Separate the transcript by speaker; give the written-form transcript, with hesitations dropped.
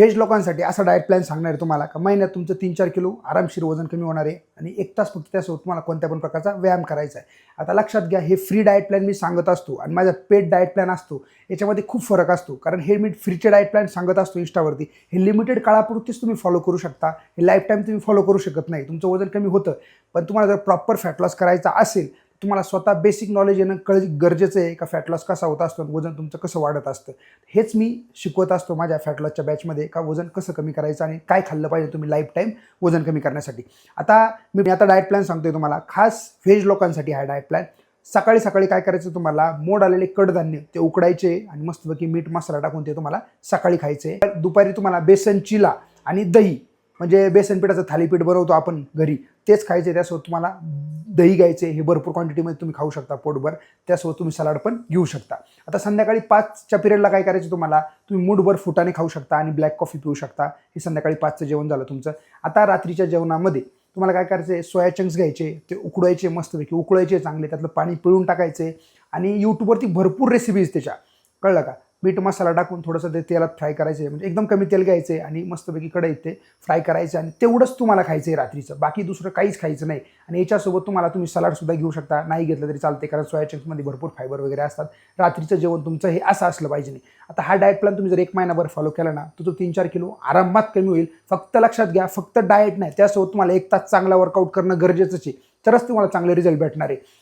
Speaker 1: Veg लोकांसाठी असा diet plan सांगणार आहे तुम्हाला का महिन्यात तुमचं 3-4 किलो आरामशीर वजन कमी होणार आहे आणि 1 तास फक्त त्यासोबत तुम्हाला कोणत्या पण प्रकारचा व्यायाम करायचा आहे. आता लक्षात घ्या, हे फ्री डाएट प्लॅन मी सांगत असतो आणि माझा पेड डाएट प्लॅन असतो, याच्यामध्ये खूप फरक असतो. कारण हे मी फ्रीचे डाएट प्लॅन सांगत असतो इंस्टावरती, हे लिमिटेड काळापुरतीच तुम्ही फॉलो करू शकता. हे लाईफ टाईम तुम्ही फॉलो करू शकत नाही. तुमचं वजन कमी होतं, पण तुम्हाला जर प्रॉपर फॅट लॉस करायचा असेल, तुम्हाला स्वतः बेसिक नॉलेज येणं गरजेचं आहे का फॅट लॉस कसा होत असतो, वजन तुमचं कसं वाढत असतं. हेच मी शिकवत असतो माझ्या फॅट लॉसच्या बॅचमध्ये, का वजन कसं कमी करायचं आणि काय खाल्लं पाहिजे तुम्ही लाईफ टाईम वजन कमी करण्यासाठी. आता मी डाएट प्लॅन सांगतोय तुम्हाला, खास व्हेज लोकांसाठी हा डाएट प्लॅन. सकाळी सकाळी काय करायचं, तुम्हाला मोड आलेले कडधान्य ते उकडायचे आणि मस्तपैकी मीठ मसाला टाकून ते तुम्हाला सकाळी खायचे. दुपारी तुम्हाला बेसन चिला आणि दही, म्हणजे बेसन पिठाचं थालीपीठ बनवतो आपण घरी, तेच खायचे. त्यासोबत तुम्हाला दही घ्यायचे, हे भरपूर क्वांटिटीमध्ये तुम्ही खाऊ शकता पोटभर. त्यासोबत तुम्ही सलाड पण घेऊ शकता. आता संध्याकाळी 5च्या पिरियडला काय करायचं, तुम्हाला तुम्ही मूठभर फुटाणे खाऊ शकता आणि ब्लॅक कॉफी पिऊ शकता. हे संध्याकाळी 5चं जेवण झालं तुमचं. आता रात्रीच्या जेवणामध्ये तुम्हाला काय करायचं आहे, सोया चंक्स घ्यायचे, ते उकडवायचे मस्तपैकी, उकळायचे चांगले, त्यातलं पाणी पिळून टाकायचे आणि यूट्यूबवरती भरपूर रेसिपीज त्याच्या, कळलं का. मीठ मसाला टाकून थोडंसं ते तेलात फ्राय करायचे, म्हणजे एकदम कमी तेल घ्यायचे आणि मस्तपैकी कढईत ते फ्राय करायचे आणि तेवढंच तुम्हाला खायचं आहे रात्रीचं, बाकी दुसरं काहीच खायचं नाही. आणि याच्यासोबत तुम्ही सलाडसुद्धा घेऊ शकता, नाही घेतलं तरी चालते, कारण सोया चंक्समध्ये भरपूर फायबर वगैरे असतात. रात्रीचं जेवण तुमचं हे असं असलं पाहिजे नाही. आता हा डाएट प्लॅन तुम्ही जर 1 महिनाभर फॉलो केला ना, तर तो 3-4 किलो आरामात कमी होईल. फक्त लक्षात घ्या, फक्त डाएट नाही, त्यासोबत तुम्हाला 1 तास चांगला वर्कआउट करणं गरजेचंच आहे, तरच तुम्हाला चांगले रिझल्ट भेटणार आहे.